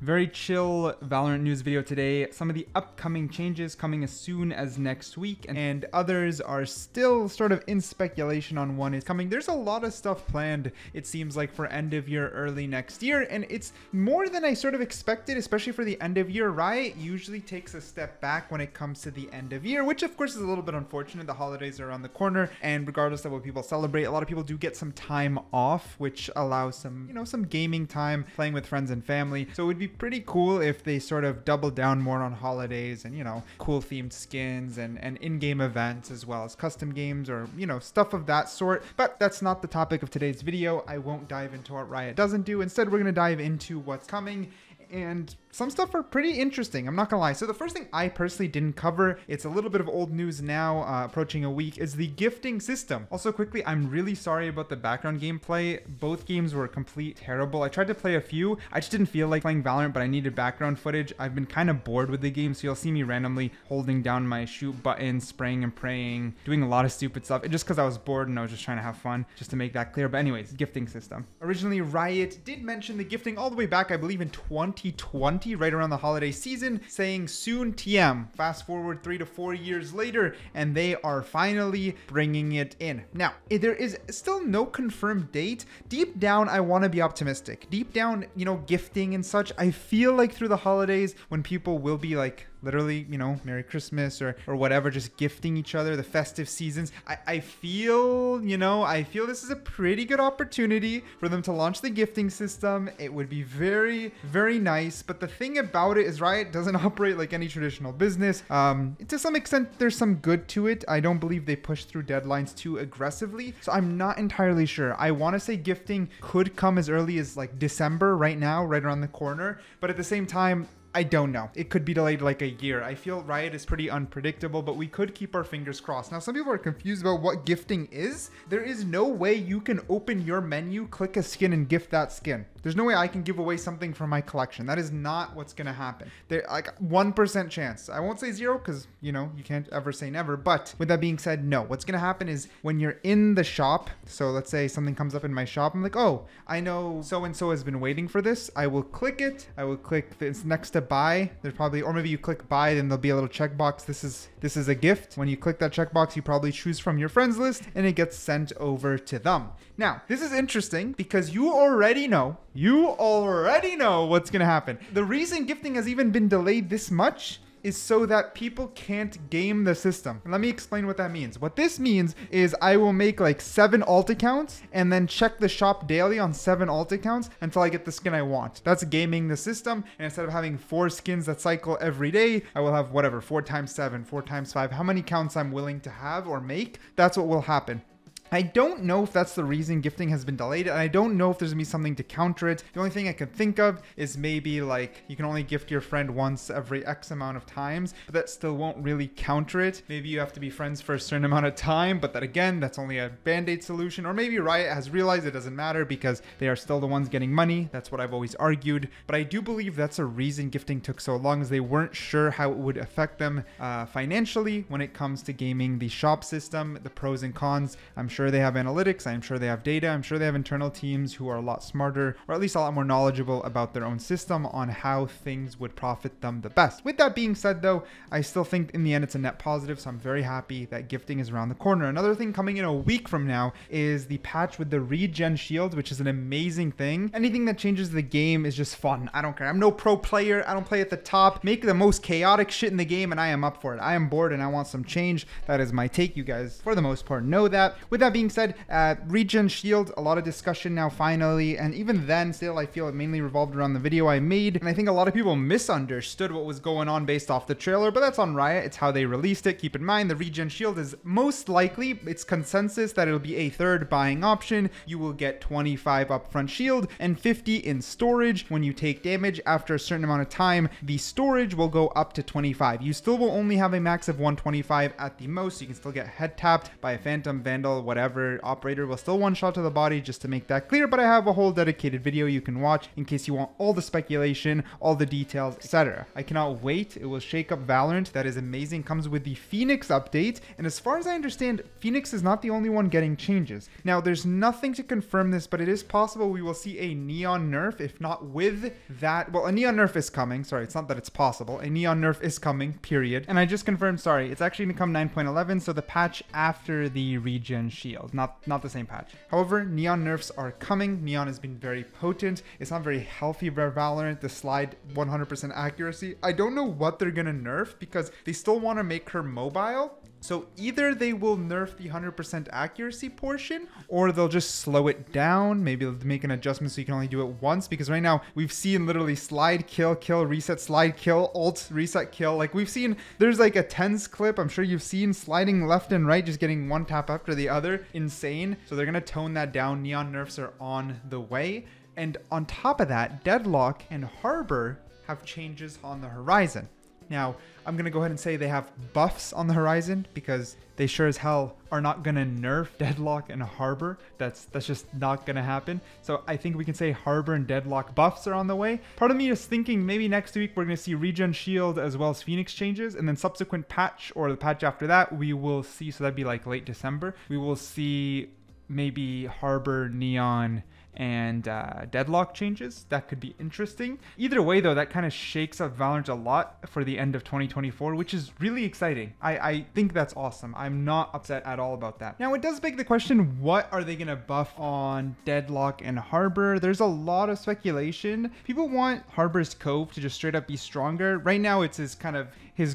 Very chill Valorant news video today. Some of the upcoming changes coming as soon as next week, and others are still sort of in speculation on when is coming. There's a lot of stuff planned, it seems like, for end of year, early next year, and it's more than I sort of expected, especially for the end of year. Riot usually takes a step back when it comes to the end of year, which of course is a little bit unfortunate. The holidays are around the corner, and regardless of what people celebrate, a lot of people do get some time off, which allows some, some gaming time, playing with friends and family. So it would be pretty cool if they sort of double down more on holidays and, cool themed skins and in-game events, as well as custom games or, stuff of that sort. But that's not the topic of today's video. I won't dive into what Riot doesn't do. Instead, we're going to dive into what's coming, and some stuff are pretty interesting, I'm not gonna lie. So the first thing I personally didn't cover, it's a little bit of old news now, approaching a week, is the gifting system. Also quickly, I'm really sorry about the background gameplay. Both games were complete terrible. I tried to play a few. I just didn't feel like playing Valorant, but I needed background footage. I've been kind of bored with the game, so you'll see me randomly holding down my shoot button, spraying and praying, doing a lot of stupid stuff, just because I was bored and I was just trying to have fun, just to make that clear. But anyways, gifting system. Originally, Riot did mention the gifting all the way back, I believe, in 2020. Right around the holiday season, saying soon TM. Fast forward 3 to 4 years later, and they are finally bringing it in. Now, there is still no confirmed date. Deep down, I want to be optimistic. Deep down, gifting and such, I feel like through the holidays, when people will be like, literally, Merry Christmas or whatever, just gifting each other, the festive seasons. I feel this is a pretty good opportunity for them to launch the gifting system. It would be very, very nice. But the thing about it is Riot doesn't operate like any traditional business. To some extent, there's some good to it. I don't believe they push through deadlines too aggressively. So I'm not entirely sure. I want to say gifting could come as early as like December right now, right around the corner. But at the same time, I don't know. It could be delayed like a year. I feel Riot is pretty unpredictable, but we could keep our fingers crossed. Now, some people are confused about what gifting is. There is no way you can open your menu, click a skin, and gift that skin. There's no way I can give away something from my collection. That is not what's going to happen. There, like 1% chance. I won't say zero because, you can't ever say never. But with that being said, no. What's going to happen is when you're in the shop, so let's say something comes up in my shop, I'm like, oh, I know so-and-so has been waiting for this. I will click it. I will click this next to buy. There's probably, or maybe you click buy, then there'll be a little checkbox. This is a gift. When you click that checkbox, you probably choose from your friends list and it gets sent over to them. Now, this is interesting because you already know what's going to happen. The reason gifting has even been delayed this much is so that people can't game the system. And let me explain what that means. What this means is I will make like 7 alt accounts and then check the shop daily on 7 alt accounts until I get the skin I want. That's gaming the system. And instead of having 4 skins that cycle every day, I will have whatever, 4 times 7, 4 times 5, how many counts I'm willing to have or make. That's what will happen. I don't know if that's the reason gifting has been delayed, and I don't know if there's gonna be something to counter it. The only thing I could think of is maybe like you can only gift your friend once every X amount of times, but that still won't really counter it. Maybe you have to be friends for a certain amount of time, but that again, that's only a band-aid solution. Or maybe Riot has realized it doesn't matter because they are still the ones getting money. That's what I've always argued. But I do believe that's a reason gifting took so long, is they weren't sure how it would affect them financially when it comes to gaming the shop system, the pros and cons. I'm sure they have analytics, I'm sure they have data, I'm sure they have internal teams who are a lot smarter, or at least a lot more knowledgeable about their own system on how things would profit them the best. With that being said though, I still think in the end it's a net positive, so I'm very happy that gifting is around the corner. Another thing coming in a week from now is the patch with the regen shield, which is an amazing thing. Anything that changes the game is just fun. I don't care. I'm no pro player. I don't play at the top. Make the most chaotic shit in the game and I am up for it. I am bored and I want some change. That is my take. You guys, for the most part, know that. With that being said, regen shield, a lot of discussion now finally, and even then still I feel it mainly revolved around the video I made, and I think a lot of people misunderstood what was going on based off the trailer, but that's on Riot. It's how they released it. Keep in mind the regen shield is most likely, it's consensus that it'll be a third buying option. You will get 25 upfront shield and 50 in storage. When you take damage after a certain amount of time, the storage will go up to 25. You still will only have a max of 125 at the most. You can still get head tapped by a phantom, vandal, whatever whatever operator will still one shot to the body, just to make that clear. But I have a whole dedicated video you can watch in case you want all the speculation, all the details, etc. I cannot wait. It will shake up Valorant. That is amazing. Comes with the Phoenix update. And as far as I understand, Phoenix is not the only one getting changes. Now, there's nothing to confirm this, but it is possible we will see a Neon nerf, if not with that. Well, a Neon nerf is coming. Sorry, it's not that it's possible. A Neon nerf is coming, period. And I just confirmed, sorry, it's actually going to come 9.11, so the patch after the regen shield, not the same patch. However, Neon nerfs are coming. Neon has been very potent. It's not very healthy for Valorant. The slide 100% accuracy. I don't know what they're going to nerf because they still want to make her mobile. So either they will nerf the 100% accuracy portion, or they'll just slow it down. Maybe they'll make an adjustment so you can only do it once, because right now we've seen literally slide, kill, kill, reset, slide, kill, ult, reset, kill. Like we've seen, there's like a TENS clip. I'm sure you've seen sliding left and right, just getting one tap after the other. Insane. So they're going to tone that down. Neon nerfs are on the way. And on top of that, Deadlock and Harbor have changes on the horizon. Now, I'm going to go ahead and say they have buffs on the horizon because they sure as hell are not going to nerf Deadlock and Harbor. That's just not going to happen. So I think we can say Harbor and Deadlock buffs are on the way. Part of me is thinking maybe next week we're going to see regen shield as well as Phoenix changes, and then subsequent patch or the patch after that we will see, so that'd be like late December, we will see maybe Harbor, Neon, and Deadlock changes. That could be interesting. Either way though, that kind of shakes up Valorant a lot for the end of 2024, which is really exciting. I think that's awesome. I'm not upset at all about that. Now it does beg the question, what are they gonna buff on Deadlock and Harbor? There's a lot of speculation. People want Harbor's Cove to just straight up be stronger. Right now it's his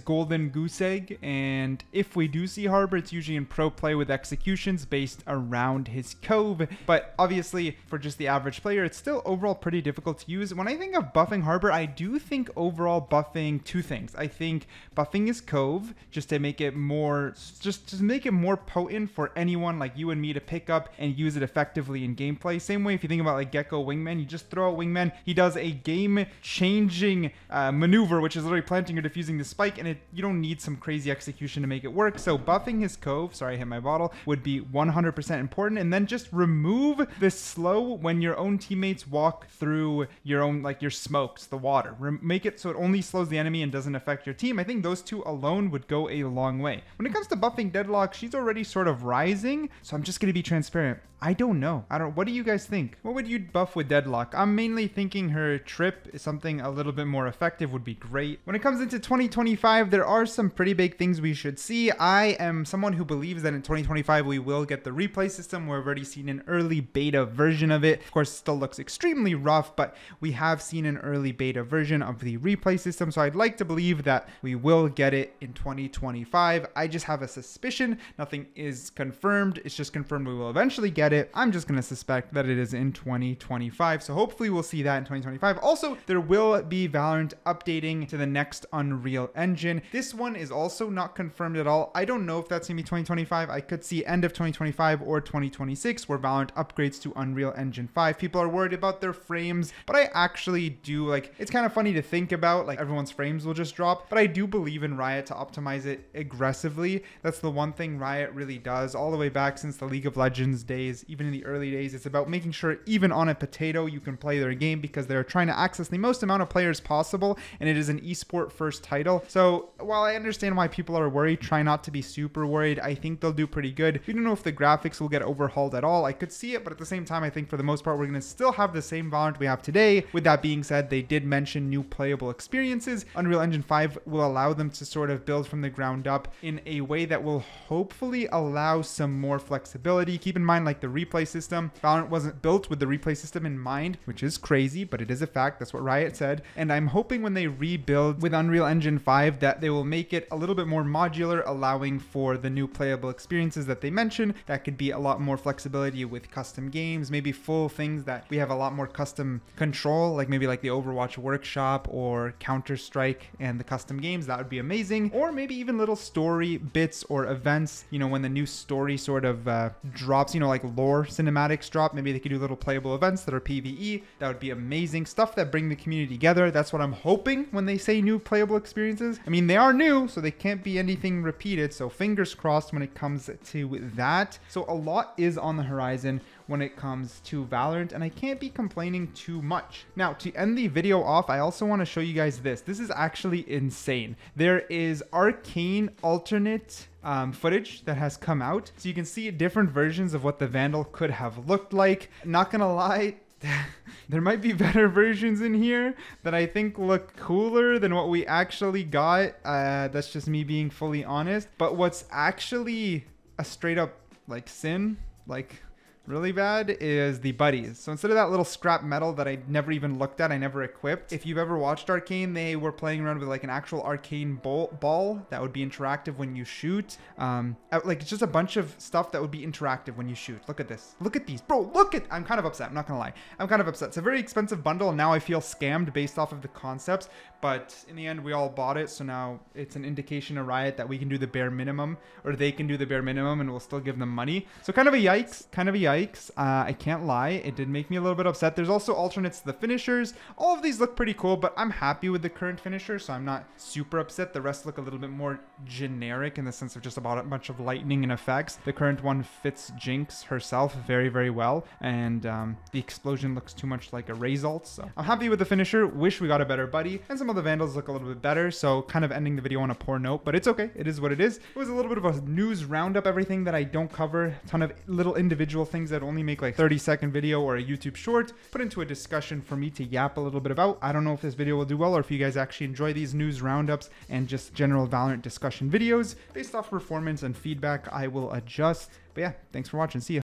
golden goose egg, and if we do see Harbor, it's usually in pro play with executions based around his Cove. But obviously for just the average player, it's still overall pretty difficult to use. When I think of buffing Harbor, I do think overall buffing two things. I think buffing his Cove just to make it more, just make it more potent for anyone like you and me to pick up and use it effectively in gameplay. Same way if you think about like Gecko Wingman, you just throw a Wingman, he does a game changing maneuver, which is literally planting or defusing the spike, and you don't need some crazy execution to make it work. So buffing his Cove, sorry I hit my bottle, would be 100% important. And then just remove the slow when your own teammates walk through your own, like your smokes, the water. Make it so it only slows the enemy and doesn't affect your team. I think those two alone would go a long way. When it comes to buffing Deadlock, she's already sort of rising, so I'm just going to be transparent. I don't know. What do you guys think? What would you buff with Deadlock? I'm mainly thinking her trip is something a little bit more effective would be great. When it comes into 2025, there are some pretty big things we should see. I am someone who believes that in 2025 we will get the replay system. We've already seen an early beta version of it. Of course, it still looks extremely rough, but we have seen an early beta version of the replay system. So I'd like to believe that we will get it in 2025. I just have a suspicion. Nothing is confirmed. It's just confirmed we will eventually get it. I'm just going to suspect that it is in 2025. So hopefully we'll see that in 2025. Also, there will be Valorant updating to the next Unreal Engine. This one is also not confirmed at all. I don't know if that's going to be 2025. I could see end of 2025 or 2026 where Valorant upgrades to Unreal Engine 5. People are worried about their frames, but I actually do, like, it's kind of funny to think about, like everyone's frames will just drop, but I do believe in Riot to optimize it aggressively. That's the one thing Riot really does all the way back since the League of Legends days. Even in the early days, it's about making sure even on a potato you can play their game because they're trying to access the most amount of players possible, and it is an esport first title. So while I understand why people are worried, try not to be super worried. I think they'll do pretty good. We don't know if the graphics will get overhauled at all. I could see it, but at the same time, I think for the most part, we're going to still have the same Valorant we have today. With that being said, they did mention new playable experiences. Unreal Engine 5 will allow them to sort of build from the ground up in a way that will hopefully allow some more flexibility. Keep in mind, like the replay system, Valorant wasn't built with the replay system in mind, which is crazy, but it is a fact. That's what Riot said. And I'm hoping when they rebuild with Unreal Engine 5 that they will make it a little bit more modular, allowing for the new playable experiences that they mentioned. That could be a lot more flexibility with custom games, maybe full things that we have a lot more custom control, like maybe like the Overwatch Workshop or Counter-Strike and the custom games. That would be amazing. Or maybe even little story bits or events, you know, when the new story sort of drops, you know, like lore cinematics drop. Maybe they could do little playable events that are PvE. That would be amazing. Stuff that bring the community together. That's what I'm hoping when they say new playable experiences. I mean, they are new, so they can't be anything repeated. So fingers crossed when it comes to that. So a lot is on the horizon when it comes to Valorant, and I can't be complaining too much. Now, to end the video off, I also want to show you guys this. This is actually insane. There is Arcane alternate footage that has come out, so you can see different versions of what the Vandal could have looked like. Not gonna lie, there might be better versions in here that I think look cooler than what we actually got. That's just me being fully honest. But what's actually a straight up like sin, like really bad, is the buddies. So instead of that little scrap metal that I never even looked at, I never equipped. If you've ever watched Arcane, they were playing around with like an actual Arcane ball that would be interactive when you shoot. Like it's just a bunch of stuff that would be interactive when you shoot. Look at this. Look at these. Bro, look at, I'm kind of upset. I'm not gonna lie. I'm kind of upset. It's a very expensive bundle, and now I feel scammed based off of the concepts. But in the end, we all bought it. So now it's an indication to Riot that we can do the bare minimum, or they can do the bare minimum, and we'll still give them money. So kind of a yikes, I can't lie. It did make me a little bit upset. There's also alternates to the finishers. All of these look pretty cool, but I'm happy with the current finisher, so I'm not super upset. The rest look a little bit more generic in the sense of just about a bunch of lightning and effects. The current one fits Jinx herself very, very well, and the explosion looks too much like a result. So I'm happy with the finisher. Wish we got a better buddy, and some of the Vandals look a little bit better, so kind of ending the video on a poor note, but it's okay. It is what it is. It was a little bit of a news roundup, everything that I don't cover, a ton of little individual things that only make like 30-second video or a YouTube short, put into a discussion for me to yap a little bit about. I don't know if this video will do well, or if you guys actually enjoy these news roundups and just general Valorant discussion videos. Based off performance and feedback, I will adjust. But yeah, thanks for watching. See ya.